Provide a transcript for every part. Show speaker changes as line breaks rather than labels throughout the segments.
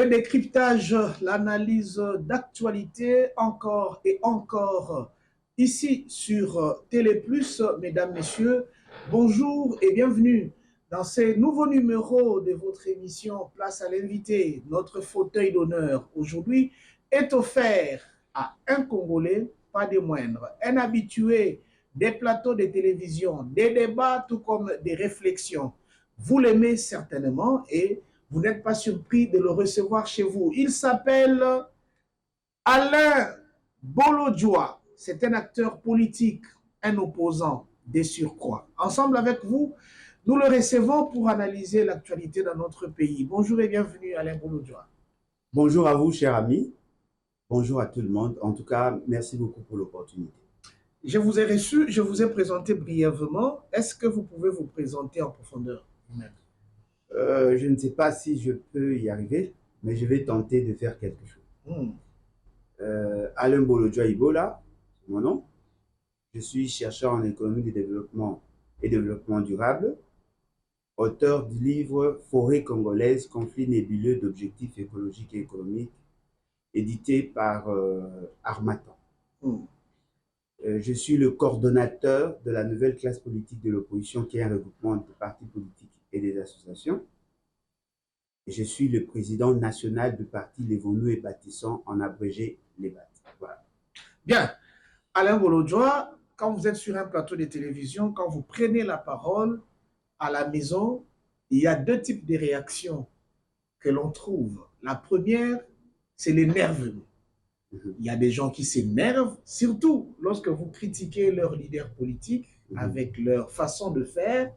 Le décryptage, l'analyse d'actualité, encore et encore, ici sur Télé Plus, mesdames, messieurs, bonjour et bienvenue dans ces nouveaux numéros de votre émission Place à l'invité. Notre fauteuil d'honneur aujourd'hui est offert à un Congolais, pas des moindres, un habitué des plateaux de télévision, des débats, tout comme des réflexions. Vous l'aimez certainement et vous n'êtes pas surpris de le recevoir chez vous. Il s'appelle Alain Bolodjoa. C'est un acteur politique, un opposant des surcroît. Ensemble avec vous, nous le recevons pour analyser l'actualité dans notre pays. Bonjour et bienvenue Alain Bolodjoa.
Bonjour à vous, cher ami. Bonjour à tout le monde. En tout cas, merci beaucoup pour l'opportunité.
Je vous ai reçu, je vous ai présenté brièvement. Est-ce que vous pouvez vous présenter en profondeur vous-même?
Je ne sais pas si je peux y arriver, mais je vais tenter de faire quelque chose. Alain Bolodjoa Ibola, c'est mon nom. Je suis chercheur en économie de développement et développement durable, auteur du livre Forêt congolaise, conflit nébuleux d'objectifs écologiques et économiques, édité par Harmattan. Je suis le coordonnateur de la nouvelle classe politique de l'opposition, qui est un regroupement de partis politiques et des associations. Et je suis le président national du parti Levons-nous et Bâtissons, en abrégé les BAT. Voilà.
Bien. Alain Bolodjoa, quand vous êtes sur un plateau de télévision, quand vous prenez la parole à la maison, il y a deux types de réactions que l'on trouve. La première, c'est l'énervement. Il y a des gens qui s'énervent, surtout lorsque vous critiquez leur leader politique avec leur façon de faire,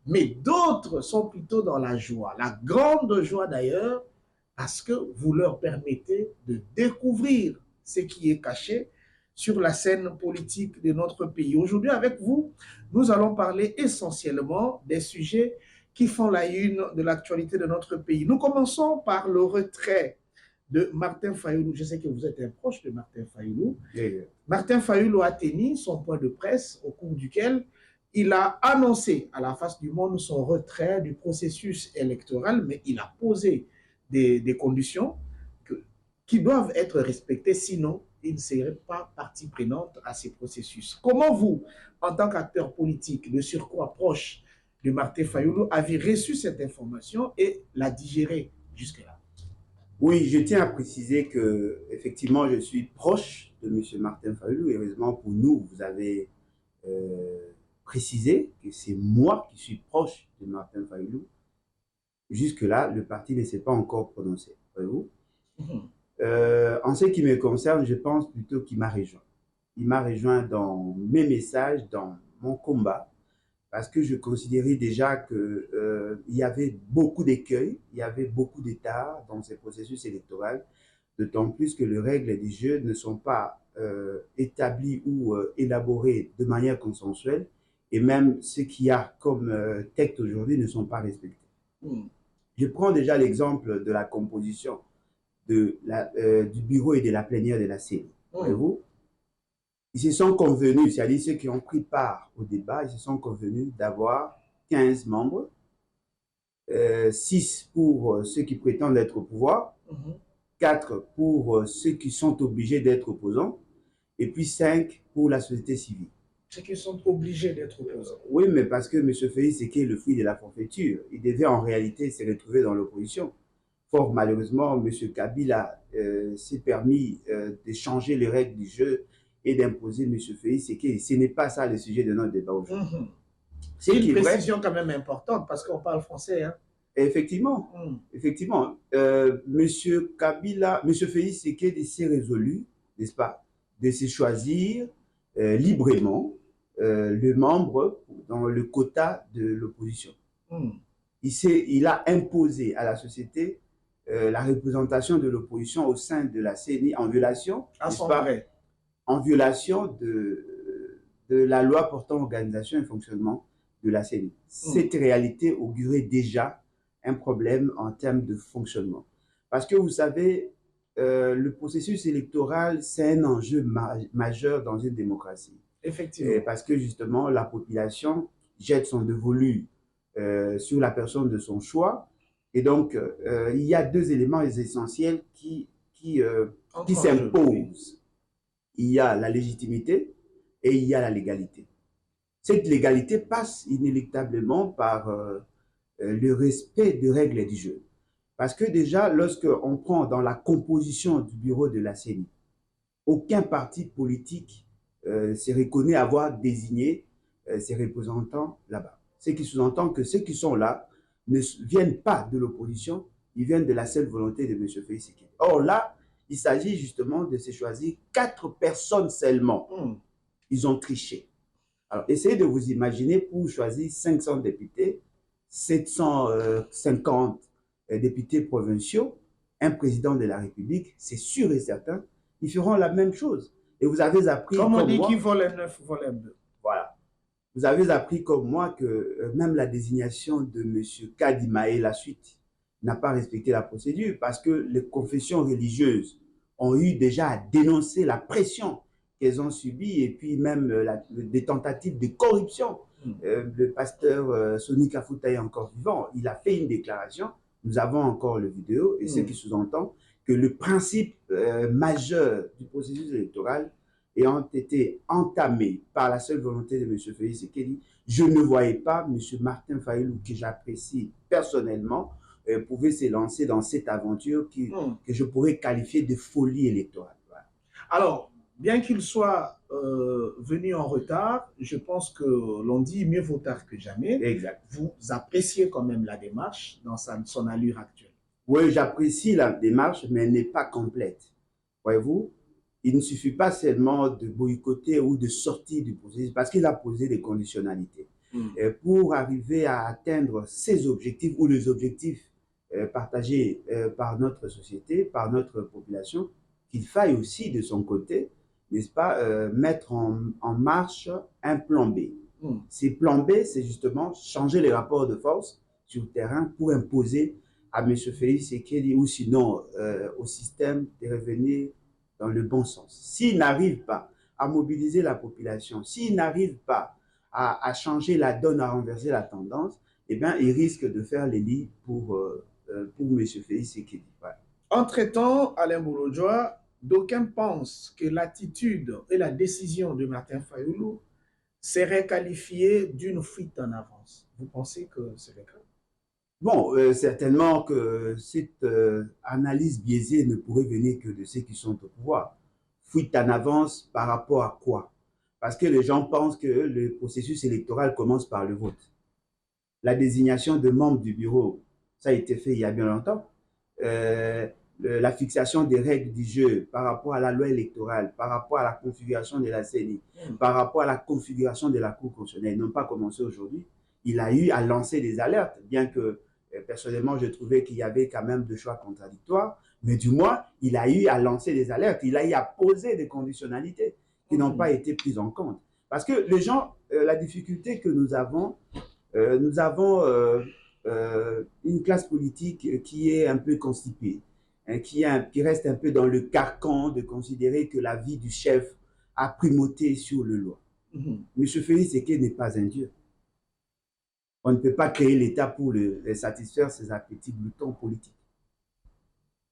mais d'autres sont plutôt dans la joie, la grande joie d'ailleurs, parce que vous leur permettez de découvrir ce qui est caché sur la scène politique de notre pays. Aujourd'hui, avec vous, nous allons parler essentiellement des sujets qui font la une de l'actualité de notre pays. Nous commençons par le retrait de Martin Fayulu. Je sais que vous êtes un proche de Martin Fayulu. Martin Fayulu a tenu son point de presse au cours duquel il a annoncé à la face du monde son retrait du processus électoral, mais il a posé des conditions qui doivent être respectées, sinon il ne serait pas partie prenante à ces processus. Comment vous, en tant qu'acteur politique, de surcroît proche de Martin Fayulu, avez reçu cette information et la digérée jusque-là?
Oui, je tiens à préciser que effectivement, je suis proche de M. Martin Fayulu. Heureusement pour nous, vous avez précisé que c'est moi qui suis proche de Martin Fayulu. Jusque-là, le parti ne s'est pas encore prononcé. Voyez-vous? En ce qui me concerne, je pense plutôt qu'il m'a rejoint. Il m'a rejoint dans mes messages, dans mon combat, parce que je considérais déjà qu'il y avait beaucoup d'écueils, il y avait beaucoup d'états dans ces processus électoraux, d'autant plus que les règles du jeu ne sont pas établies ou élaborées de manière consensuelle, et même ce qu'il y a comme texte aujourd'hui ne sont pas respectés. Je prends déjà l'exemple de la composition du bureau et de la plénière de la CENI. Voyez-vous? Ils se sont convenus, c'est-à-dire ceux qui ont pris part au débat, ils se sont convenus d'avoir 15 membres, 6 pour ceux qui prétendent être au pouvoir, 4 pour ceux qui sont obligés d'être opposants, et puis 5 pour la société civile.
Ceux qui sont obligés d'être opposants.
Oui, mais parce que M. Félix Tshisekedi est le fruit de la forfaiture. Il devait en réalité se retrouver dans l'opposition. Fort malheureusement, M. Kabila s'est permis de changer les règles du jeu et d'imposer M. Félix Tshisekedi. Ce n'est pas ça le sujet de notre débat aujourd'hui.
C'est une précision quand même importante parce qu'on parle français. Hein?
Effectivement, effectivement. M. Kabila, M. Félix Tshisekedi s'est résolu, n'est-ce pas, de se choisir librement le membre dans le quota de l'opposition. Il a imposé à la société la représentation de l'opposition au sein de la CENI en violation, en violation de la loi portant organisation et fonctionnement de la CENI. Cette réalité augurait déjà un problème en termes de fonctionnement. Parce que vous savez, le processus électoral, c'est un enjeu majeur dans une démocratie.
Effectivement.
Parce que justement, la population jette son dévolu sur la personne de son choix Et donc, il y a deux éléments essentiels qui
Entre en jeu, oui.
s'imposent. Il y a la légitimité et il y a la légalité. Cette légalité passe inéluctablement par le respect des règles du jeu. Parce que déjà, lorsqu'on prend dans la composition du bureau de la CENI, aucun parti politique se reconnaît avoir désigné ses représentants là-bas. Ce qui sous-entend que ceux qui sont là ne viennent pas de l'opposition, ils viennent de la seule volonté de M. Félix Tshisekedi. Or là, il s'agit justement de se choisir 4 personnes seulement. Ils ont triché. Alors, essayez de vous imaginer pour choisir 500 députés, 750 députés provinciaux, un président de la République, c'est sûr et certain, ils feront la même chose. Et vous avez appris
comme on dit, qui vole un œuf, vole un bœuf.
Voilà. Vous avez appris comme moi que même la désignation de M. Kadimaé, la suite, n'a pas respecté la procédure parce que les confessions religieuses ont eu déjà à dénoncer la pression qu'elles ont subie et puis même des tentatives de corruption. Le pasteur Sonny Kafuta est encore vivant. Il a fait une déclaration. Nous avons encore le vidéo et ce qui sous-entend que le principe majeur du processus électoral ayant été entamé par la seule volonté de M. Félix Tshisekedi, je ne voyais pas M. Martin Fayulu, que j'apprécie personnellement, pouvait se lancer dans cette aventure que je pourrais qualifier de folie électorale. Voilà.
Alors, bien qu'il soit venu en retard, je pense que l'on dit mieux vaut tard que jamais.
Exact.
Vous appréciez quand même la démarche dans son allure actuelle.
Oui, j'apprécie la démarche, mais elle n'est pas complète. Voyez-vous, il ne suffit pas seulement de boycotter ou de sortir du processus parce qu'il a posé des conditionnalités. Pour arriver à atteindre ses objectifs ou les objectifs partagés par notre société, par notre population, qu'il faille aussi de son côté, n'est-ce pas, mettre en marche un plan B. Ces plans B, c'est justement changer les rapports de force sur le terrain pour imposer à M. Félix Tshisekedi ou sinon au système de revenir dans le bon sens. S'il n'arrive pas à mobiliser la population, s'il n'arrive pas à changer la donne, à renverser la tendance, eh bien, il risque de faire les lits pour M. Félix Tshisekedi. Voilà.
Entre-temps, Alain Boulodjoa, d'aucuns pensent que l'attitude et la décision de Martin Fayulu serait qualifiée d'une fuite en avance. Vous pensez que c'est le cas?
Bon, certainement que cette analyse biaisée ne pourrait venir que de ceux qui sont au pouvoir. Fuite en avance par rapport à quoi? Parce que les gens pensent que le processus électoral commence par le vote. La désignation de membres du bureau, ça a été fait il y a bien longtemps. La fixation des règles du jeu par rapport à la loi électorale, par rapport à la configuration de la CENI, par rapport à la configuration de la Cour constitutionnelle n'ont pas commencé aujourd'hui. Il a eu à lancer des alertes, bien que personnellement je trouvais qu'il y avait quand même deux choix contradictoires, mais du moins il a eu à lancer des alertes, il a eu à poser des conditionnalités qui n'ont pas été prises en compte. Parce que les gens, la difficulté que nous avons une classe politique qui est un peu constipée, hein, qui reste un peu dans le carcan de considérer que la vie du chef a primauté sur le loi. M. Félix Tshisekedi n'est pas un dieu. On ne peut pas créer l'État pour satisfaire ses appétits gloutons politiques.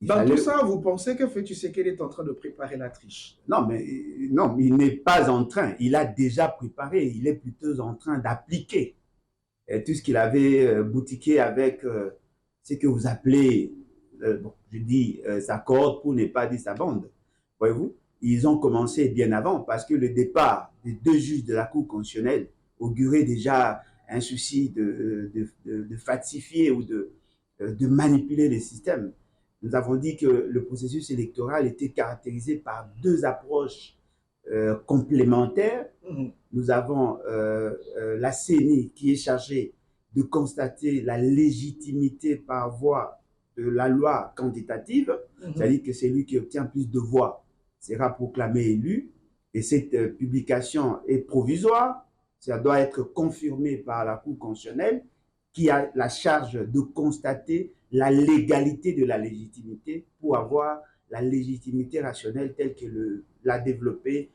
Dans tout ça, vous pensez que Félix Tshisekedi est en train de préparer la triche?
Non, mais non, il n'est pas en train. Il a déjà préparé. Il est plutôt en train d'appliquer tout ce qu'il avait boutiqué avec ce que vous appelez, bon, je dis sa corde pour ne pas dire sa bande. Voyez-vous, ils ont commencé bien avant parce que le départ des deux juges de la Cour constitutionnelle augurait déjà un souci de falsifier ou de manipuler les systèmes. Nous avons dit que le processus électoral était caractérisé par deux approches complémentaires. Nous avons la CENI qui est chargée de constater la légitimité par voie de la loi quantitative, c'est-à-dire que c'est lui qui obtient plus de voix sera proclamé élu, et cette publication est provisoire, ça doit être confirmé par la Cour constitutionnelle qui a la charge de constater la légalité de la légitimité pour avoir la légitimité rationnelle telle que l'a développé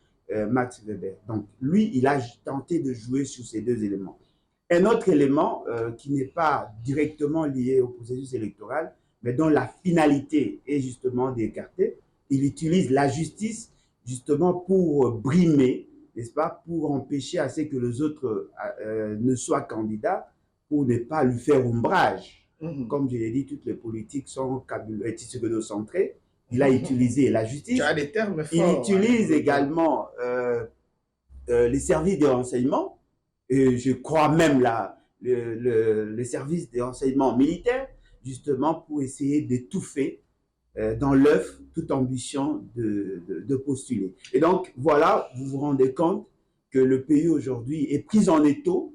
Max Weber. Donc, lui, il a tenté de jouer sur ces deux éléments. Un autre élément qui n'est pas directement lié au processus électoral, mais dont la finalité est justement d'écarter, il utilise la justice justement pour brimer, n'est-ce pas, pour empêcher à ce que les autres ne soient candidats, pour ne pas lui faire ombrage. Comme je l'ai dit, toutes les politiques sont tisségodo-centrées. Il a utilisé la justice.
Tu as des termes
Il
forts,
utilise également les services de renseignement, et je crois même les services de renseignement militaire, justement pour essayer d'étouffer dans l'œuf toute ambition de postuler. Et donc, voilà, vous vous rendez compte que le pays aujourd'hui est pris en étau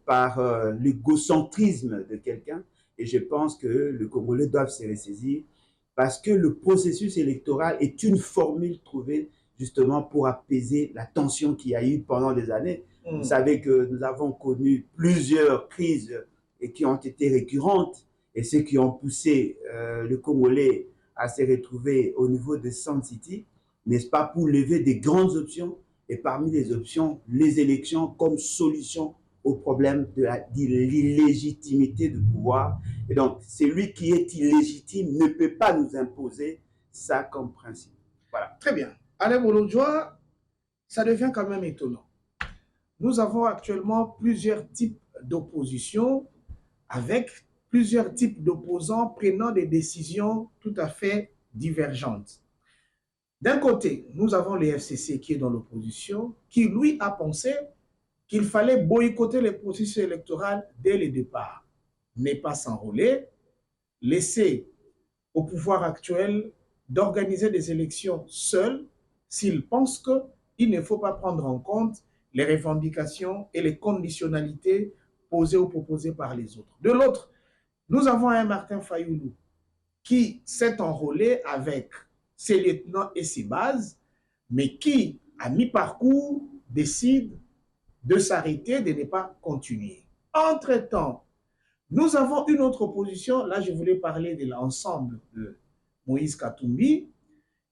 par l'égocentrisme de quelqu'un. Et je pense que le Congolais doivent se ressaisir parce que le processus électoral est une formule trouvée justement pour apaiser la tension qu'il y a eu pendant des années. Vous savez que nous avons connu plusieurs crises et qui ont été récurrentes et ceux qui ont poussé le Congolais à se retrouver au niveau de Sun City, n'est-ce pas, pour lever des grandes options et parmi les options, les élections comme solution au problème de l'illégitimité du pouvoir. Et donc, celui qui est illégitime ne peut pas nous imposer ça comme principe. Voilà.
Très bien. Alain Bolodjoa, ça devient quand même étonnant. Nous avons actuellement plusieurs types d'opposition avec plusieurs types d'opposants prenant des décisions tout à fait divergentes. D'un côté, nous avons le FCC qui est dans l'opposition, qui lui a pensé qu'il fallait boycotter le processus électoral dès le départ, ne pas s'enrôler, laisser au pouvoir actuel d'organiser des élections seul s'il pense qu'il ne faut pas prendre en compte les revendications et les conditionnalités posées ou proposées par les autres. De l'autre, nous avons un Martin Fayoulou qui s'est enrôlé avec ses lieutenants et ses bases, mais qui, à mi-parcours, décide de s'arrêter, de ne pas continuer. Entre-temps, nous avons une autre opposition, là je voulais parler de l'ensemble de Moïse Katumbi,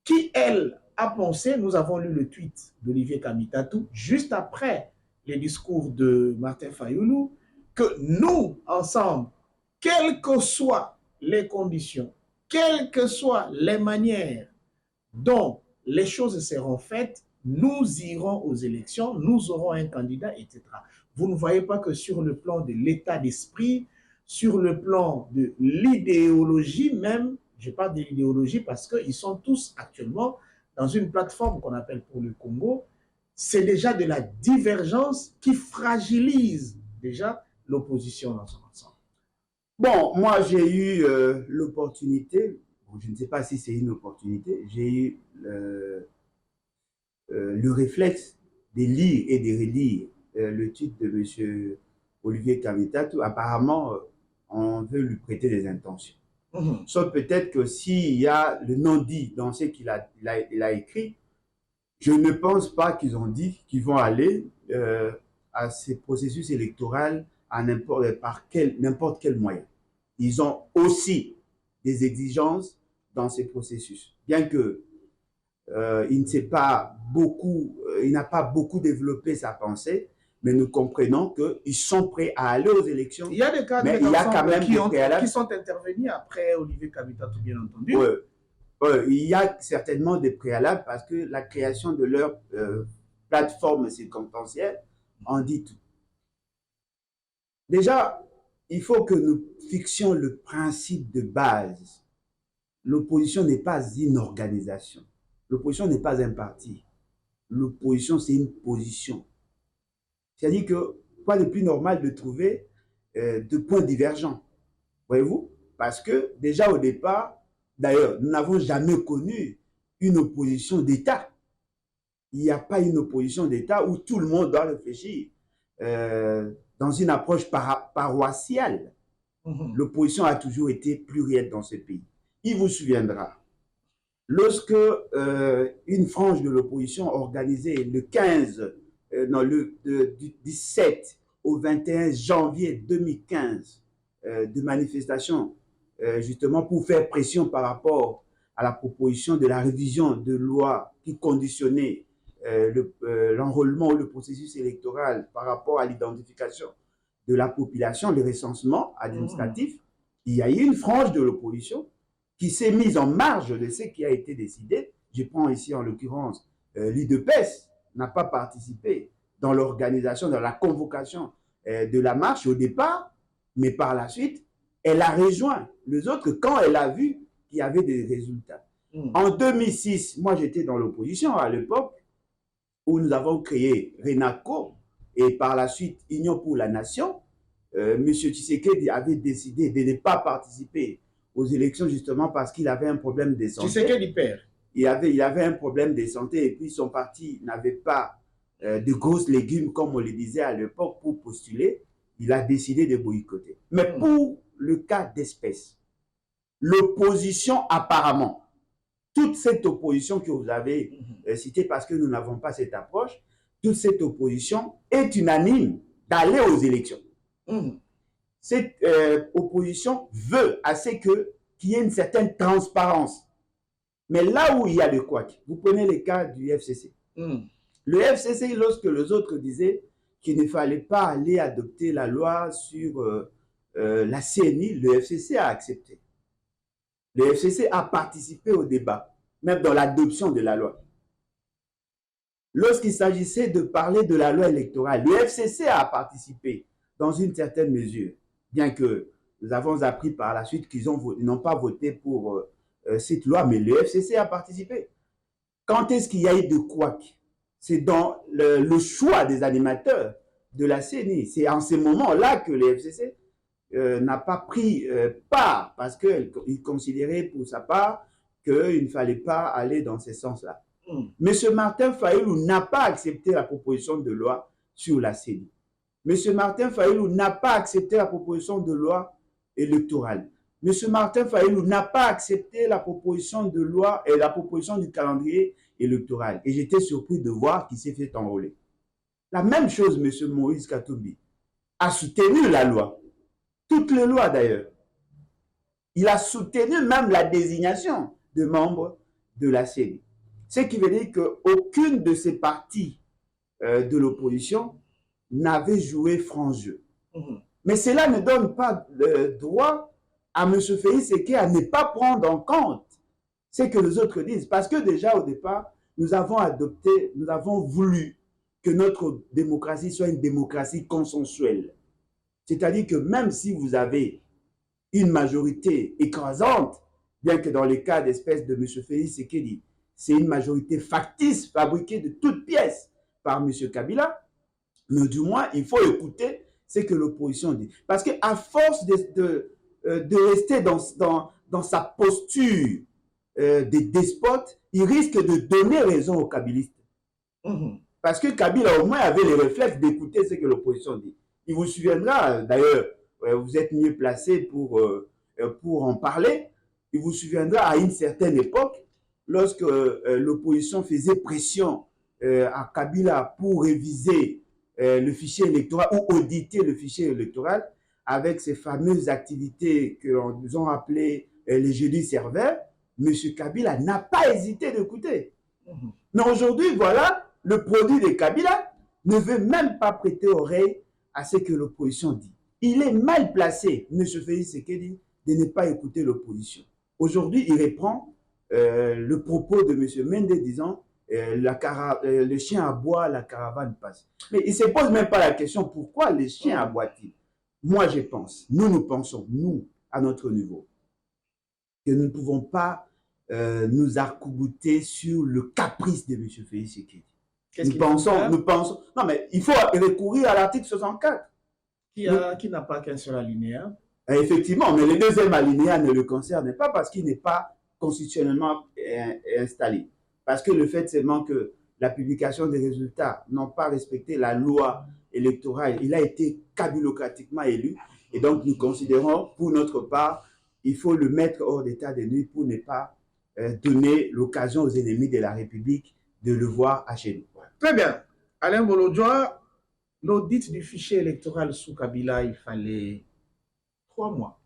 qui, elle, a pensé, nous avons lu le tweet d'Olivier Kamitatou, juste après les discours de Martin Fayoulou, que nous, ensemble, quelles que soient les conditions, quelles que soient les manières dont les choses seront faites, nous irons aux élections, nous aurons un candidat, etc. Vous ne voyez pas que sur le plan de l'état d'esprit, sur le plan de l'idéologie même, je parle de l'idéologie parce qu'ils sont tous actuellement dans une plateforme qu'on appelle pour le Congo, c'est déjà de la divergence qui fragilise déjà l'opposition dans son ensemble.
Bon, moi j'ai eu l'opportunité, bon, je ne sais pas si c'est une opportunité, j'ai eu le réflexe de lire et de relire le titre de M. Olivier Kamitatou. Apparemment, on veut lui prêter des intentions. Sauf peut-être que s'il y a le non-dit dans ce qu'il a écrit, je ne pense pas qu'ils ont dit qu'ils vont aller à ces processus électoraux à n'importe quel moyen. Ils ont aussi des exigences dans ces processus. Bien que il n'a pas beaucoup développé sa pensée, mais nous comprenons qu'ils sont prêts à aller aux élections.
Il y a des cadres
mais il y a quand même
qui sont intervenus après Olivier Kamitatou, bien entendu.
Il y a certainement des préalables parce que la création de leur plateforme circonstancielle en dit tout. Déjà, il faut que nous fixions le principe de base. L'opposition n'est pas une organisation. L'opposition n'est pas un parti. L'opposition, c'est une position. C'est-à-dire que quoi de plus normal de trouver deux points divergents. Voyez-vous? Parce que déjà au départ, d'ailleurs, nous n'avons jamais connu une opposition d'État. Il n'y a pas une opposition d'État où tout le monde doit réfléchir dans une approche paroissiale. L'opposition a toujours été plurielle dans ce pays. Il vous souviendra, lorsque une frange de l'opposition organisée le 17 au 21 janvier 2015 de manifestations justement pour faire pression par rapport à la proposition de la révision de loi qui conditionnait l'enrôlement ou le processus électoral par rapport à l'identification de la population, le recensement administratif, il y a eu une frange de l'opposition qui s'est mise en marge de ce qui a été décidé. Je prends ici en l'occurrence l'UDPS n'a pas participé dans l'organisation, dans la convocation de la marche au départ, mais par la suite, elle a rejoint les autres quand elle a vu qu'il y avait des résultats. En 2006, moi j'étais dans l'opposition à l'époque où nous avons créé RENACO et par la suite Union pour la Nation. M. Tshisekedi avait décidé de ne pas participer aux élections justement parce qu'il avait un problème de santé.
Tshisekedi perd.
Il avait un problème de santé et puis son parti n'avait pas de grosses légumes, comme on le disait à l'époque, pour postuler. Il a décidé de boycotter. Mais pour le cas d'espèce, l'opposition apparemment, toute cette opposition que vous avez citée, parce que nous n'avons pas cette approche, toute cette opposition est unanime d'aller aux élections. Cette opposition veut assez qu'il y ait une certaine transparence. Mais là où il y a de quoi, vous prenez le cas du FCC. Le FCC, lorsque les autres disaient qu'il ne fallait pas aller adopter la loi sur la CNI, le FCC a accepté. Le FCC a participé au débat, même dans l'adoption de la loi. Lorsqu'il s'agissait de parler de la loi électorale, le FCC a participé dans une certaine mesure, bien que nous avons appris par la suite qu'ils n'ont pas voté pour cette loi, mais le FCC a participé. Quand est-ce qu'il y a eu de couac? C'est dans le choix des animateurs de la CENI. C'est en ce moment-là que le FCC n'a pas pris part, parce qu'il considérait pour sa part qu'il ne fallait pas aller dans ce sens-là. M. Martin Fayulu n'a pas accepté la proposition de loi sur la CENI. M. Martin Fayulu n'a pas accepté la proposition de loi électorale. M. Martin Fayulu n'a pas accepté la proposition de loi et la proposition du calendrier électoral. Et j'étais surpris de voir qu'il s'est fait enrôler. La même chose, M. Moïse Katumbi a soutenu la loi. Toutes les lois d'ailleurs. Il a soutenu même la désignation de membres de la CENI. Ce qui veut dire qu'aucune de ces partis de l'opposition n'avait joué franc jeu. Mais cela ne donne pas le droit à M. Félix Tshisekedi à ne pas prendre en compte ce que les autres disent. Parce que déjà au départ, nous avons voulu que notre démocratie soit une démocratie consensuelle. C'est-à-dire que même si vous avez une majorité écrasante, bien que dans le cas d'espèce de M. Félix Tshisekedi, c'est une majorité factice, fabriquée de toutes pièces par M. Kabila, mais du moins, il faut écouter ce que l'opposition dit. Parce qu'à force de rester dans sa posture de despote, il risque de donner raison aux kabilistes. Parce que Kabila, au moins, avait le réflexe d'écouter ce que l'opposition dit. Il vous souviendra, d'ailleurs, vous êtes mieux placé pour en parler, il vous souviendra à une certaine époque, lorsque l'opposition faisait pression à Kabila pour réviser le fichier électoral ou auditer le fichier électoral avec ces fameuses activités que nous ont appelées les jeudis serveurs, M. Kabila n'a pas hésité d'écouter. Mais aujourd'hui, voilà, le produit de Kabila ne veut même pas prêter oreille à ce que l'opposition dit. Il est mal placé, M. Félix Tshisekedi, de ne pas écouter l'opposition. Aujourd'hui, il reprend le propos de M. Mende disant le chien aboie, la caravane passe. Mais il ne se pose même pas la question pourquoi les chiens aboient-ils. Moi, je pense, nous pensons, nous, à notre niveau, que nous ne pouvons pas nous arc-bouter sur le caprice de M. Félix Tshisekedi. Nous pensons, non mais il faut recourir à l'article 64.
Qui n'a pas qu'un seul alinéa.
Effectivement, mais le deuxième alinéa ne le concerne pas parce qu'il n'est pas constitutionnellement installé. Parce que le fait seulement que la publication des résultats n'ont pas respecté la loi électorale, il a été kabilocratiquement élu. Et donc, nous considérons, pour notre part, il faut le mettre hors d'état de nuire pour ne pas donner l'occasion aux ennemis de la République de le voir à chez nous.
Très bien. Alain Bolodjoa, l'audit du fichier électoral sous Kabila, il fallait 3 mois.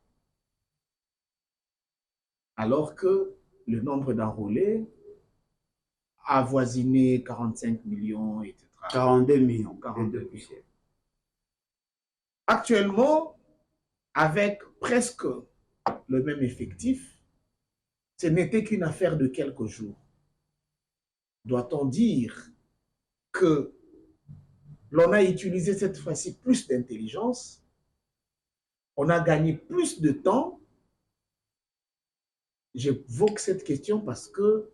Alors que le nombre d'enrôlés a avoisiné 45 millions, etc.
42 millions.
42 millions. Actuellement, avec presque le même effectif, ce n'était qu'une affaire de quelques jours. Doit-on dire que l'on a utilisé cette fois-ci plus d'intelligence, on a gagné plus de temps? J'évoque cette question parce que,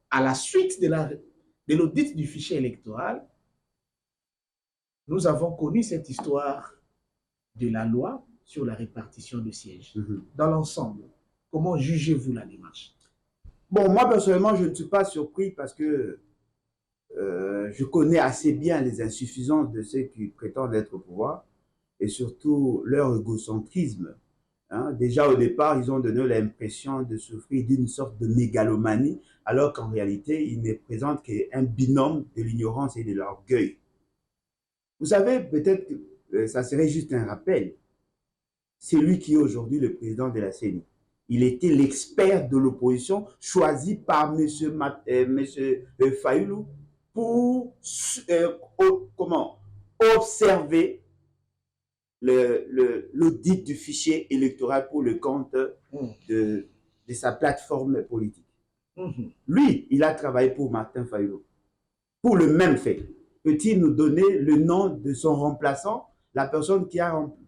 à la suite de l'audit du fichier électoral, nous avons connu cette histoire de la loi sur la répartition de sièges. Dans l'ensemble, comment jugez-vous la démarche?
Bon, moi personnellement, je ne suis pas surpris parce que je connais assez bien les insuffisances de ceux qui prétendent être au pouvoir et surtout leur égocentrisme. Hein. Déjà au départ, ils ont donné l'impression de souffrir d'une sorte de mégalomanie, alors qu'en réalité, ils ne présentent qu'un binôme de l'ignorance et de l'orgueil. Vous savez, peut-être que ça serait juste un rappel. C'est lui qui est aujourd'hui le président de la CENI. Il était l'expert de l'opposition choisi par M. Fayulu pour observer l'audit du fichier électoral pour le compte de sa plateforme politique. Lui, il a travaillé pour Martin Fayulu, pour le même fait. Peut-il nous donner le nom de son remplaçant, la personne qui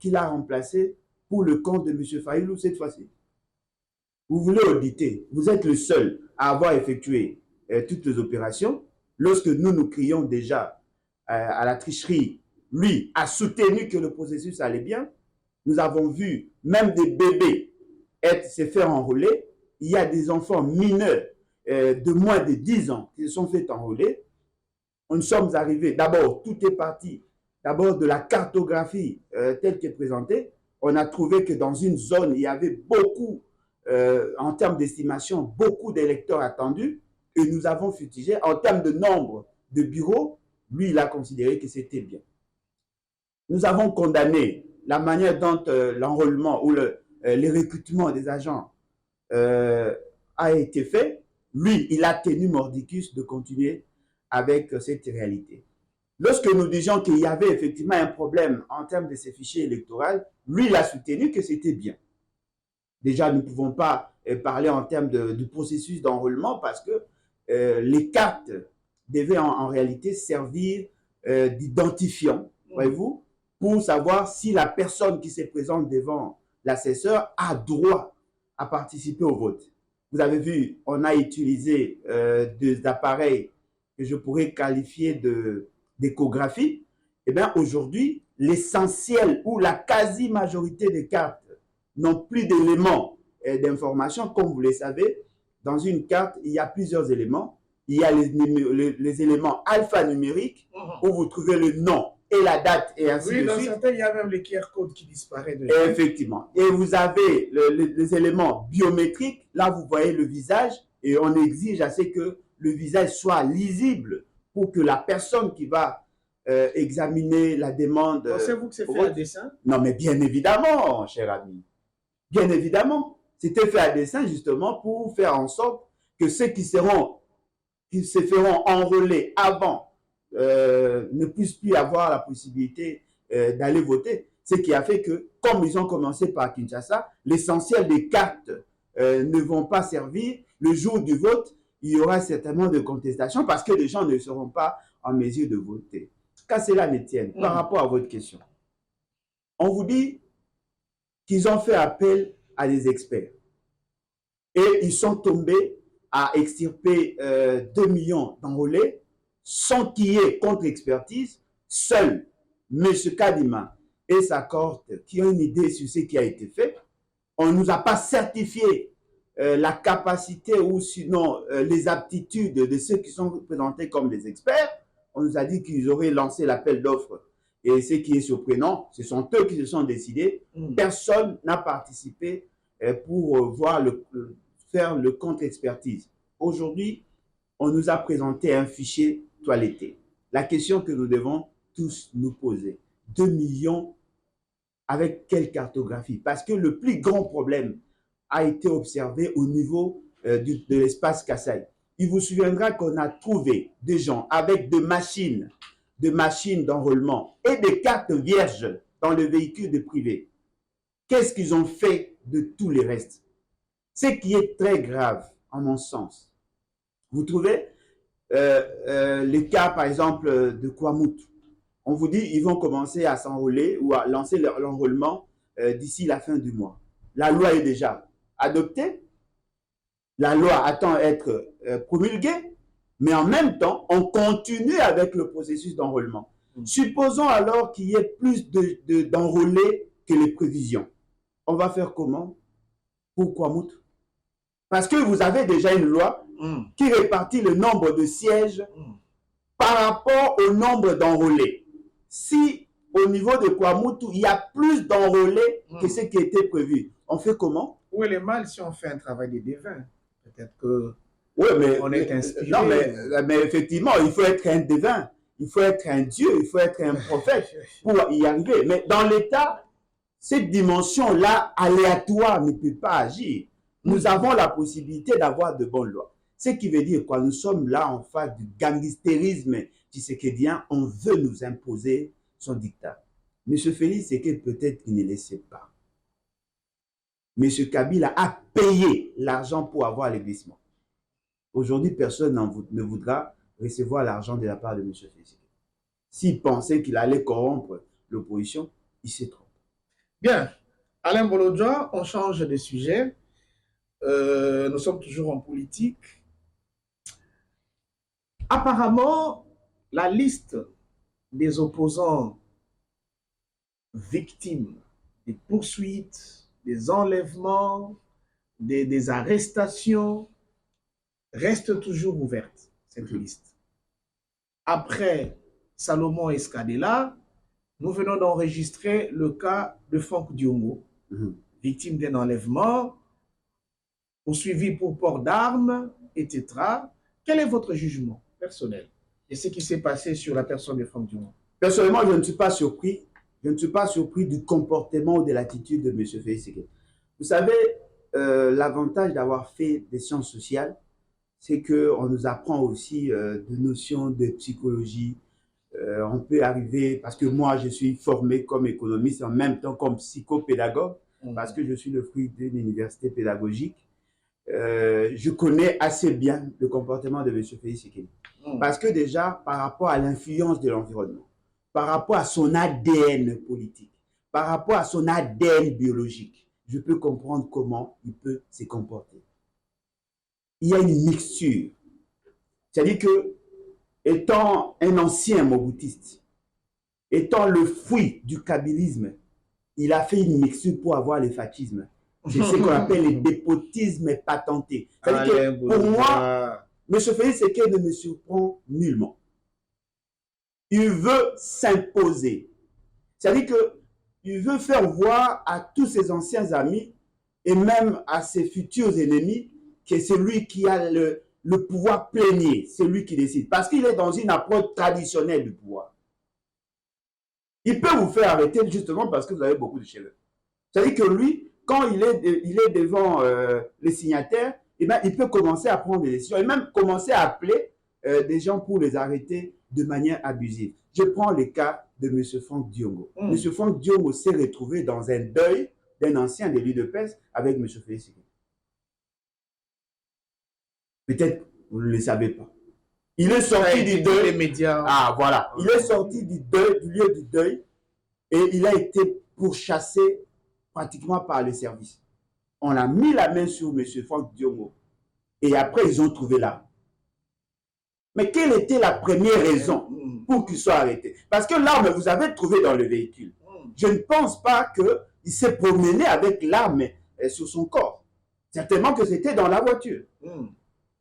l'a remplacé pour le compte de M. Fayulu cette fois-ci? Vous voulez auditer, vous êtes le seul à avoir effectué toutes les opérations. Lorsque nous crions déjà à la tricherie, lui a soutenu que le processus allait bien. Nous avons vu même des bébés se faire enrôler. Il y a des enfants mineurs de moins de 10 ans qui se sont fait enrôler. Nous sommes arrivés, d'abord, tout est parti, d'abord de la cartographie telle qu'elle est présentée. On a trouvé que dans une zone, il y avait beaucoup, en termes d'estimation, beaucoup d'électeurs attendus, et nous avons fustigé. En termes de nombre de bureaux, lui, il a considéré que c'était bien. Nous avons condamné la manière dont l'enrôlement ou les recrutements des agents a été fait. Lui, il a tenu mordicus de continuer avec cette réalité. Lorsque nous disions qu'il y avait effectivement un problème en termes de ces fichiers électoraux, lui, il a soutenu que c'était bien. Déjà, nous ne pouvons pas parler en termes du processus d'enrôlement parce que les cartes devaient en réalité servir d'identifiant, voyez-vous, pour savoir si la personne qui se présente devant l'assesseur a droit à participer au vote. Vous avez vu, on a utilisé des appareils que je pourrais qualifier d'échographie. Eh bien, aujourd'hui, l'essentiel ou la quasi-majorité des cartes n'ont plus d'éléments d'information. Comme vous le savez, dans une carte, il y a plusieurs éléments. Il y a les éléments alphanumériques où vous trouvez le nom et la date et ainsi de suite.
Oui, dans certains, il y a même les QR codes qui disparaissent.
Effectivement. Et vous avez les éléments biométriques. Là, vous voyez le visage et on exige à ce que le visage soit lisible pour que la personne qui va examiner la demande...
Pensez-vous que c'est fait à dessein?
Non, mais bien évidemment, cher ami. Bien évidemment. C'était fait à dessein justement pour faire en sorte que ceux qui se feront enrôler avant ne puissent plus avoir la possibilité d'aller voter. Ce qui a fait que, comme ils ont commencé par Kinshasa, l'essentiel des cartes ne vont pas servir. Le jour du vote, il y aura certainement de contestations parce que les gens ne seront pas en mesure de voter. Qu'à cela ne tienne, par rapport à votre question, on vous dit qu'ils ont fait appel à des experts et ils sont tombés à extirper 2 millions d'enrôlés sans qu'il y ait contre-expertise. Seul M. Kadima et sa cohorte qui ont une idée sur ce qui a été fait. On ne nous a pas certifié la capacité ou sinon les aptitudes de ceux qui sont présentés comme des experts. On nous a dit qu'ils auraient lancé l'appel d'offres. Et ce qui est surprenant, ce sont eux qui se sont décidés. Personne n'a participé pour faire le contre-expertise. Aujourd'hui, on nous a présenté un fichier toiletté. La question que nous devons tous nous poser, 2 millions avec quelle cartographie? Parce que le plus grand problème a été observé au niveau de l'espace Kassai. Il vous souviendra qu'on a trouvé des gens avec des machines d'enrôlement et des cartes vierges dans le véhicule de privé, qu'est-ce qu'ils ont fait de tous les restes? Ce qui est très grave, en mon sens. Vous trouvez le cas, par exemple, de Kwamoutou. On vous dit ils vont commencer à s'enrôler ou à lancer l'enrôlement d'ici la fin du mois. La loi est déjà adoptée, la loi attend à être promulguée, mais en même temps, on continue avec le processus d'enrôlement. Supposons alors qu'il y ait plus d'enrôlés que les prévisions. On va faire comment pour Kwamoutou? Parce que vous avez déjà une loi qui répartit le nombre de sièges par rapport au nombre d'enrôlés. Si au niveau de Kwamoutou, il y a plus d'enrôlés que ce qui était prévu, on fait comment?
Où est le mal si on fait un travail de devin? Peut-être que
oui, mais,
on est inspiré.
Non, mais effectivement, il faut être un devin, il faut être un dieu, il faut être un prophète pour y arriver. Mais dans l'État, cette dimension-là, aléatoire, ne peut pas agir. Nous avons la possibilité d'avoir de bonnes lois. Ce qui veut dire quoi? Nous sommes là en face du gangstérisme tshisekédien. On veut nous imposer son dictat. M. Félix Tshisekedi, peut-être qu'il ne le sait pas. M. Kabila a payé l'argent pour avoir les glissements. Aujourd'hui, personne ne voudra recevoir l'argent de la part de M. Félix Tshisekedi. S'il pensait qu'il allait corrompre l'opposition, il s'est trompé.
Bien. Alain Bolodjoa, on change de sujet. Nous sommes toujours en politique. Apparemment, la liste des opposants victimes des poursuites, des enlèvements, des arrestations reste toujours ouverte, cette liste. Après Salomon Escadela, nous venons d'enregistrer le cas de Franck Diongo, victime d'un enlèvement, poursuivi pour port d'armes, etc. Quel est votre jugement personnel de ce qui s'est passé sur la personne de Franck Diongo?
Personnellement, je ne suis pas surpris. Je ne suis pas surpris du comportement ou de l'attitude de M. Félix Tshisekedi. Vous savez, l'avantage d'avoir fait des sciences sociales, c'est qu'on nous apprend aussi des notions de psychologie. On peut arriver, parce que moi, je suis formé comme économiste, en même temps comme psychopédagogue, parce que je suis le fruit d'une université pédagogique. Je connais assez bien le comportement de M. Félix Tshisekedi. Parce que déjà, par rapport à l'influence de l'environnement, par rapport à son ADN politique, par rapport à son ADN biologique, je peux comprendre comment il peut se comporter. Il y a une mixture. C'est-à-dire que, étant un ancien moboutiste, étant le fruit du kabylisme, il a fait une mixture pour avoir le fascisme. C'est ce qu'on appelle le dépotisme patenté. C'est-à-dire que pour moi, M. Félix Tshisekedi ne me surprend nullement. Il veut s'imposer. C'est-à-dire qu'il veut faire voir à tous ses anciens amis et même à ses futurs ennemis que c'est lui qui a le pouvoir plénier, c'est lui qui décide. Parce qu'il est dans une approche traditionnelle du pouvoir. Il peut vous faire arrêter justement parce que vous avez beaucoup de cheveux. C'est-à-dire que lui, quand il est devant les signataires, eh bien, il peut commencer à prendre des décisions et même commencer à appeler des gens pour les arrêter de manière abusive. Je prends le cas de M. Franck Diongo. M. Franck Diongo s'est retrouvé dans un deuil d'un ancien de l'UDPS avec M. Félix Tshisekedi. Peut-être vous ne le savez pas. Il est sorti du deuil.
Les médias.
Ah, voilà. Il est sorti du deuil, du lieu du deuil, et il a été pourchassé pratiquement par le service. On a mis la main sur M. Franck Diongo. Et après, ils ont trouvé l'arme. Mais quelle était la première raison pour qu'il soit arrêté? Parce que l'arme, vous avez trouvé dans le véhicule. Je ne pense pas qu'il s'est promené avec l'arme sur son corps. Certainement que c'était dans la voiture.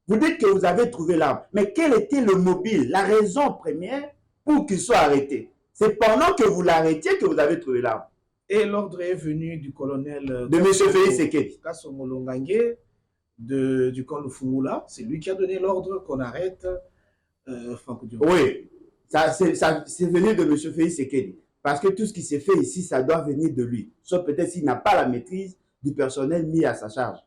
Vous dites que vous avez trouvé l'arme. Mais quel était le mobile, la raison première pour qu'il soit arrêté? C'est pendant que vous l'arrêtiez que vous avez trouvé l'arme.
Et l'ordre est venu du colonel
de M. Félix Tshisekedi.
Kasongo Longangue du camp de Fungula. C'est lui qui a donné l'ordre qu'on arrête Franck Diongo.
Oui, c'est venu de M. Félix Tshisekedi. Parce que tout ce qui s'est fait ici, ça doit venir de lui. Sauf peut-être s'il n'a pas la maîtrise du personnel mis à sa charge.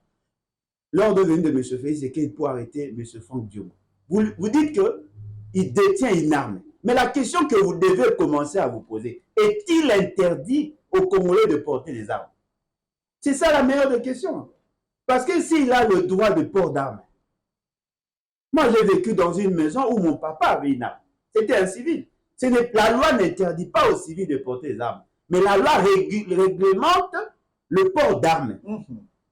L'ordre venu de M. Félix Tshisekedi pour arrêter M. Franck Diongo. Vous dites qu'il détient une arme. Mais la question que vous devez commencer à vous poser, est-il interdit aux Congolais de porter des armes? C'est ça la meilleure des questions. Parce que s'il a le droit de port d'armes, moi j'ai vécu dans une maison où mon papa avait une arme. C'était un civil. La loi n'interdit pas aux civils de porter des armes. Mais la loi réglemente le port d'armes.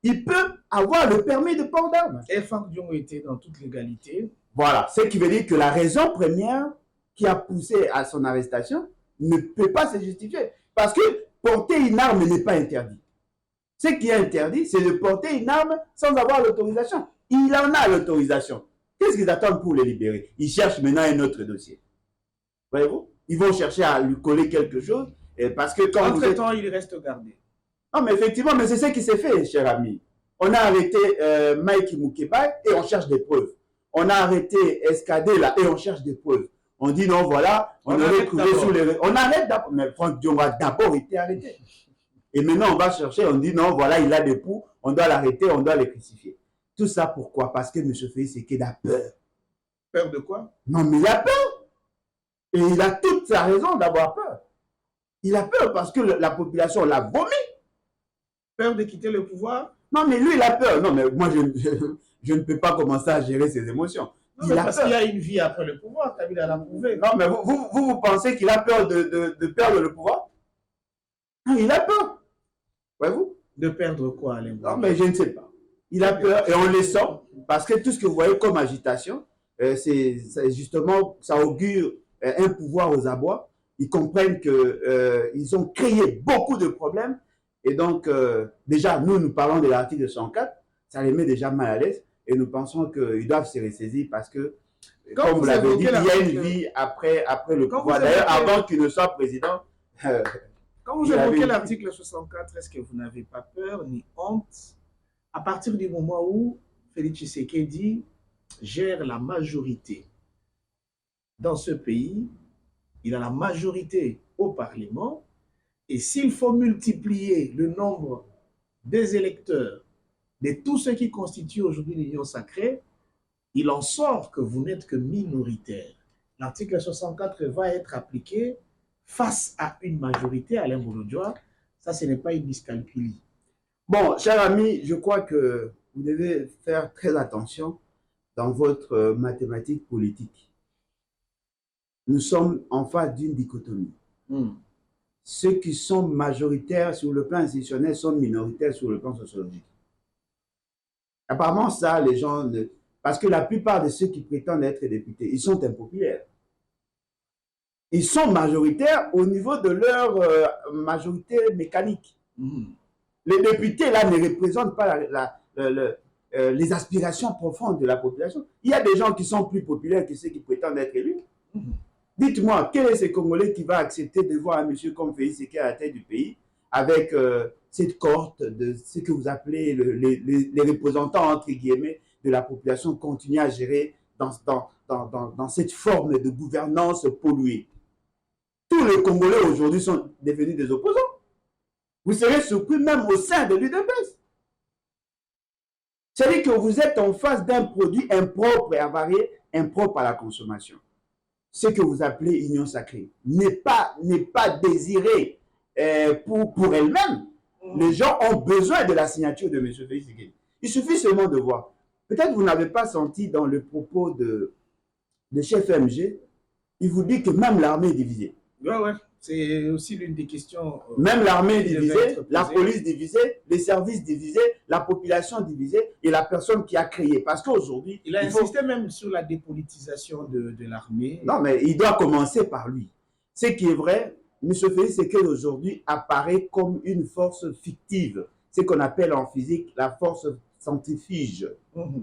Il peut avoir le permis de port d'armes.
Et Franck Diongo était dans toute légalité.
Voilà, ce qui veut dire que la raison première qui a poussé à son arrestation ne peut pas se justifier. Parce que porter une arme n'est pas interdit. Ce qui est interdit, c'est de porter une arme sans avoir l'autorisation. Il en a l'autorisation. Qu'est-ce qu'ils attendent pour le libérer? Ils cherchent maintenant un autre dossier. Voyez-vous? Ils vont chercher à lui coller quelque chose. Parce que quand
entre-temps, il reste gardé.
Non, mais effectivement, mais c'est ce qui s'est fait, cher ami. On a arrêté Mike Moukéba et on cherche des preuves. On a arrêté Escadé là et on cherche des preuves. On dit non, voilà, on aurait trouvé sous les... On arrête d'abord. Mais Franck Diongo a d'abord été arrêté. Et maintenant, on va chercher, on dit non, voilà, il a des poux, on doit l'arrêter, on doit le crucifier. Tout ça pourquoi? Parce que M. Félix Tshisekedi a peur.
Peur de quoi?
Non, mais il a peur. Et il a toute sa raison d'avoir peur. Il a peur parce que la population l'a vomi.
Peur de quitter le pouvoir?
Non, mais lui, il a peur. Non, mais moi, je ne peux pas commencer à gérer ses émotions.
Non, parce qu'il y a une vie après le pouvoir, Kabila l'a prouvé.
Non, mais vous pensez qu'il a peur de perdre le pouvoir? Non, il a peur. Voyez-vous?
De perdre quoi, Alain?
Non, mais je ne sais pas. Il a peur et on le sent parce que tout ce que vous voyez comme agitation, c'est justement, ça augure un pouvoir aux abois. Ils comprennent qu'ils ont créé beaucoup de problèmes. Et donc, déjà, nous parlons de l'article 104, ça les met déjà mal à l'aise et nous pensons qu'ils doivent se ressaisir parce que, comme vous l'avez dit, il y a une vie après le pouvoir. D'ailleurs, avant qu'il ne soit président.
Quand vous évoquez l'article 64, est-ce que vous n'avez pas peur ni honte à partir du moment où Félix Tshisekedi gère la majorité dans ce pays, il a la majorité au Parlement, et s'il faut multiplier le nombre des électeurs, de tous ceux qui constituent aujourd'hui l'Union sacrée, il en sort que vous n'êtes que minoritaire. L'article 64 va être appliqué face à une majorité, Alain Bolodjoa. Ça, ce n'est pas une miscalculie.
Bon, cher ami, je crois que vous devez faire très attention dans votre mathématique politique. Nous sommes en face d'une dichotomie. Ceux qui sont majoritaires sur le plan institutionnel sont minoritaires sur le plan sociologique. Apparemment, ça, les gens... Parce que la plupart de ceux qui prétendent être députés, ils sont impopulaires. Ils sont majoritaires au niveau de leur majorité mécanique. Les députés, là, ne représentent pas les aspirations profondes de la population. Il y a des gens qui sont plus populaires que ceux qui prétendent être élus. Dites-moi, quel est ce Congolais qui va accepter de voir un monsieur comme Félix Tshisekedi à la tête du pays avec cette cohorte de ce que vous appelez les représentants, entre guillemets, de la population continuer à gérer dans cette forme de gouvernance polluée? Tous les Congolais aujourd'hui sont devenus des opposants. Vous serez surpris même au sein de l'UDPS. C'est-à-dire que vous êtes en face d'un produit impropre et avarié, impropre à la consommation. Ce que vous appelez union sacrée n'est pas désiré pour elle-même. Les gens ont besoin de la signature de M. Félix Tshisekedi. Il suffit seulement de voir. Peut-être vous n'avez pas senti dans le propos de chef MG, il vous dit que même l'armée est divisée.
Ouais. C'est aussi l'une des questions.
Même l'armée est divisée, la police divisée, les services divisés, la population divisée et la personne qui a créé. Parce qu'aujourd'hui...
Il a insisté même sur la dépolitisation de l'armée.
Non, mais il doit commencer par lui. Ce qui est vrai, M. Félix Tshisekedi aujourd'hui apparaît comme une force fictive. Ce qu'on appelle en physique la force centrifuge.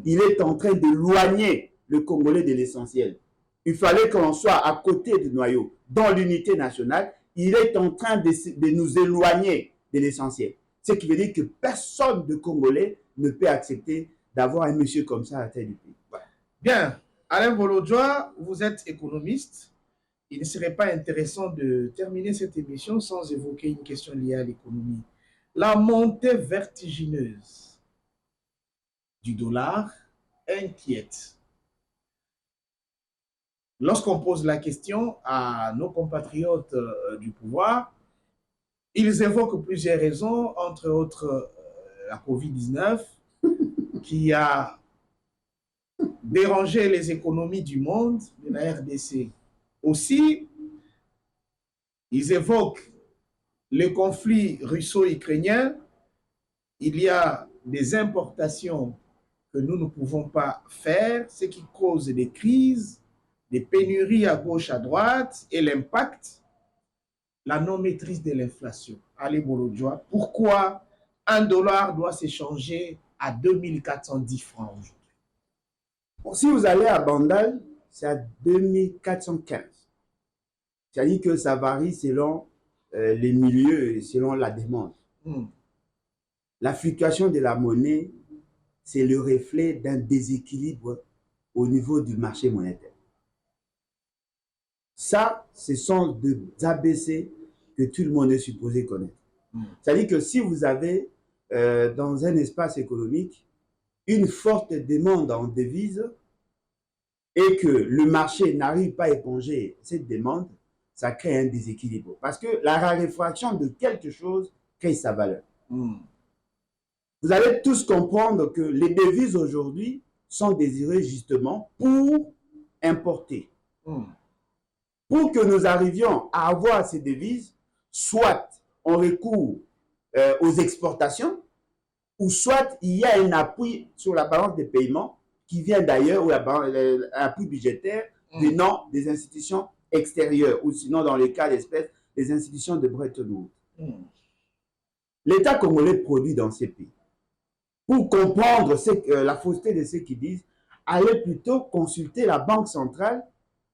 Il est en train d'éloigner le Congolais de l'essentiel. Il fallait qu'on soit à côté du noyau, dans l'unité nationale. Il est en train de nous éloigner de l'essentiel. Ce qui veut dire que personne de Congolais ne peut accepter d'avoir un monsieur comme ça à la tête du pays.
Ouais. Bien, Alain Bolodjoa, vous êtes économiste. Il ne serait pas intéressant de terminer cette émission sans évoquer une question liée à l'économie. La montée vertigineuse du dollar inquiète. lorsqu'on pose la question à nos compatriotes du pouvoir, ils évoquent plusieurs raisons, entre autres la COVID-19, qui a dérangé les économies du monde, de la RDC. Aussi, ils évoquent le conflit russo-ukrainien. Il y a des importations que nous ne pouvons pas faire, ce qui cause des crises, des pénuries à gauche, à droite, et l'impact, la non-maîtrise de l'inflation. Allez, Bolodjoa, pourquoi $1 doit s'échanger à 2410 francs aujourd'hui?
Si vous allez à Bandal, c'est à 2415. C'est-à-dire que ça varie selon les milieux et selon la demande. La fluctuation de la monnaie, c'est le reflet d'un déséquilibre au niveau du marché monétaire. Ça, ce sont des ABC que tout le monde est supposé connaître. C'est-à-dire que si vous avez dans un espace économique une forte demande en devises et que le marché n'arrive pas à éponger cette demande, ça crée un déséquilibre. Parce que la raréfaction de quelque chose crée sa valeur. Vous allez tous comprendre que les devises aujourd'hui sont désirées justement pour importer. Pour que nous arrivions à avoir ces devises, soit on recourt aux exportations, ou soit il y a un appui sur la balance des paiements qui vient d'ailleurs, ou un appui budgétaire venant des institutions extérieures, ou sinon dans les cas d'espèce, des institutions de Bretton Woods. L'État congolais produit dans ces pays. Pour comprendre la fausseté de ceux qui disent, allez plutôt consulter la Banque centrale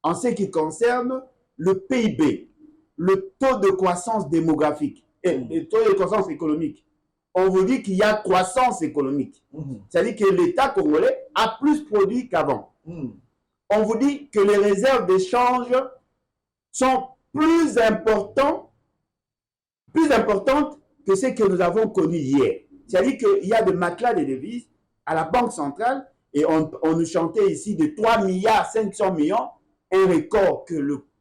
en ce qui concerne le PIB, le taux de croissance démographique et le taux de croissance économique. On vous dit qu'il y a croissance économique. C'est-à-dire que l'État congolais a plus produit qu'avant. On vous dit que les réserves d'échange sont plus importantes que ce que nous avons connu hier. C'est-à-dire qu'il y a des matelas de devises à la Banque centrale et on nous chantait ici de 3 milliards 500 millions, un record que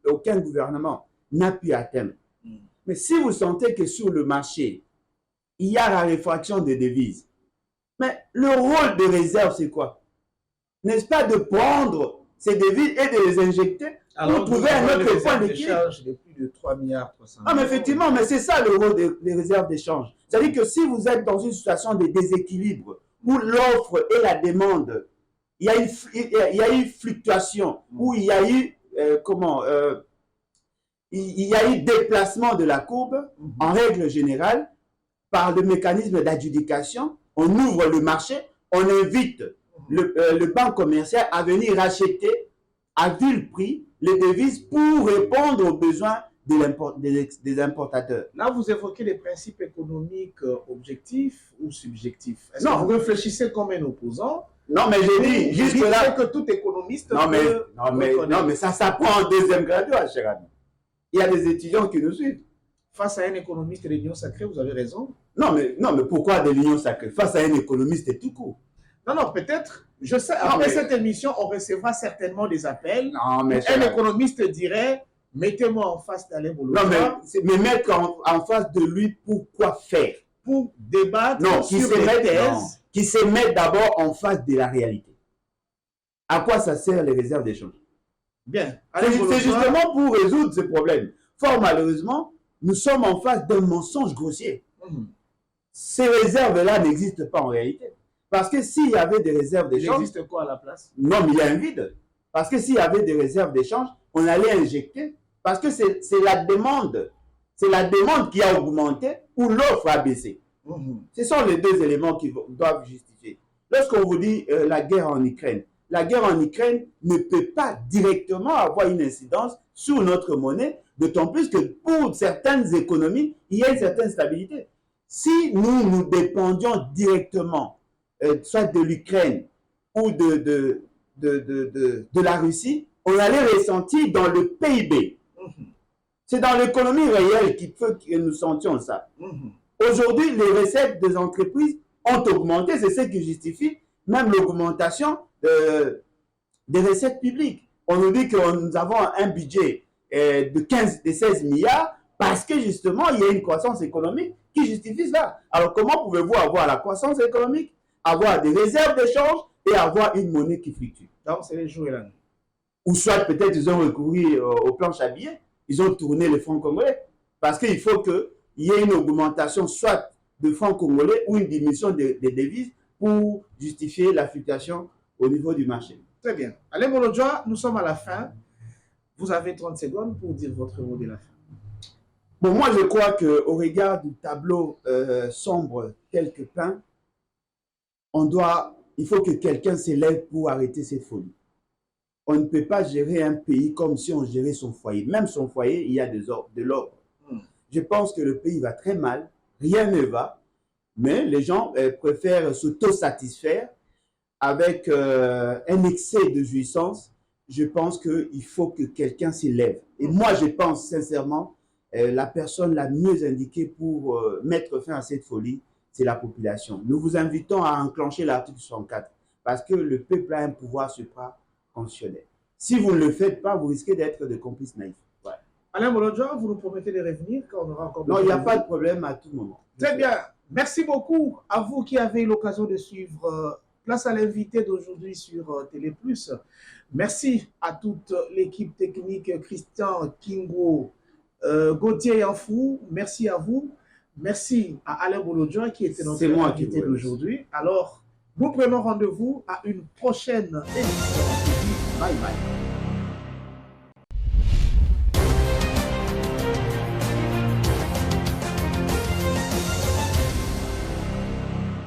aucun gouvernement n'a pu atteindre. Mais si vous sentez que sur le marché, il y a la raréfaction des devises, mais le rôle des réserves, c'est quoi? N'est-ce pas de prendre ces devises et de les injecter pour trouver un autre point d'équilibre?
De plus de 3 milliards 300
Ah, mais effectivement, mais c'est ça le rôle des réserves d'échange. C'est-à-dire que si vous êtes dans une situation de déséquilibre où l'offre et la demande, il y a eu fluctuation, où il y a eu, il y a eu déplacement de la courbe, en règle générale, par le mécanisme d'adjudication, on ouvre le marché, on invite le banque commercial à venir racheter à vil prix les devises pour répondre aux besoins des importateurs.
Là, vous évoquez les principes économiques objectifs ou subjectifs. Est-ce que vous réfléchissez comme un opposant?
Non, mais j'ai dit juste là
que tout économiste
non, mais ça s'apprend en deuxième graduat, cher ami. Il y a des étudiants qui nous suivent.
Face à un économiste de l'Union sacrée, vous avez raison.
Non, mais pourquoi de l'Union sacrée? Face à un économiste tout court.
Non, peut-être. Je sais, après cette émission, on recevra certainement des appels.
Non, mais
un économiste dirait, mettez-moi en face d'Alain Bolodjoa.
Non, mais mettre en face de lui, pourquoi faire?
Pour débattre
sur les thèses. Qui se mettent d'abord en face de la réalité. À quoi ça sert les réserves d'échange?
Bien.
C'est justement pour résoudre ce problème. Fort malheureusement, nous sommes en face d'un mensonge grossier. Ces réserves-là n'existent pas en réalité. Parce que s'il y avait des réserves d'échange...
Il existe quoi à la place?
Non, mais il y a un vide. Parce que s'il y avait des réserves d'échange, on allait injecter. Parce que c'est la demande. C'est la demande qui a augmenté ou l'offre a baissé. Ce sont les deux éléments qui doivent justifier. Lorsqu'on vous dit la guerre en Ukraine ne peut pas directement avoir une incidence sur notre monnaie, d'autant plus que pour certaines économies, il y a une certaine stabilité. Si nous dépendions directement, soit de l'Ukraine ou de la Russie, on allait ressentir dans le PIB. C'est dans l'économie réelle qu'il faut que nous sentions ça. Aujourd'hui, les recettes des entreprises ont augmenté, c'est ce qui justifie même l'augmentation des recettes publiques. On nous dit que nous avons un budget de 16 milliards parce que justement, il y a une croissance économique qui justifie cela. Alors, comment pouvez-vous avoir la croissance économique, avoir des réserves d'échange et avoir une monnaie qui fluctue?
Donc, c'est les jours et la nuit.
Ou soit peut-être ils ont recouru aux planches à billets, ils ont tourné les francs congolais. Parce qu'il faut qu'il y ait une augmentation soit de francs congolais ou une diminution des devises pour justifier la fluctuation au niveau du marché.
Très bien. Alain Bolodjoa, nous sommes à la fin. Vous avez 30 secondes pour dire votre mot de la fin.
Bon, moi, je crois qu'au regard du tableau sombre tel que peint, il faut que quelqu'un s'élève pour arrêter cette folie. On ne peut pas gérer un pays comme si on gérait son foyer. Même son foyer, il y a de l'ordre. Je pense que le pays va très mal, rien ne va, mais les gens préfèrent s'auto-satisfaire avec un excès de jouissance. Je pense qu'il faut que quelqu'un s'élève. Et moi, je pense sincèrement, la personne la mieux indiquée pour mettre fin à cette folie, c'est la population. Nous vous invitons à enclencher l'article 64 parce que le peuple a un pouvoir supraconstitutionnel. Si vous ne le faites pas, vous risquez d'être des complices naïfs. Ouais.
Alain Bolodjoa, vous nous promettez de revenir quand on aura encore
besoin. Non, il n'y a pas de problème à tout moment.
Très bien. Merci beaucoup à vous qui avez eu l'occasion de suivre Place à l'invité d'aujourd'hui sur Télé Plus. Merci à toute l'équipe technique, Christian, Kingo, Gauthier Yanfou. Merci à vous. Merci à Alain Bolodjoa qui était notre invité d'aujourd'hui. Alors, nous prenons rendez-vous à une prochaine émission. Bye bye.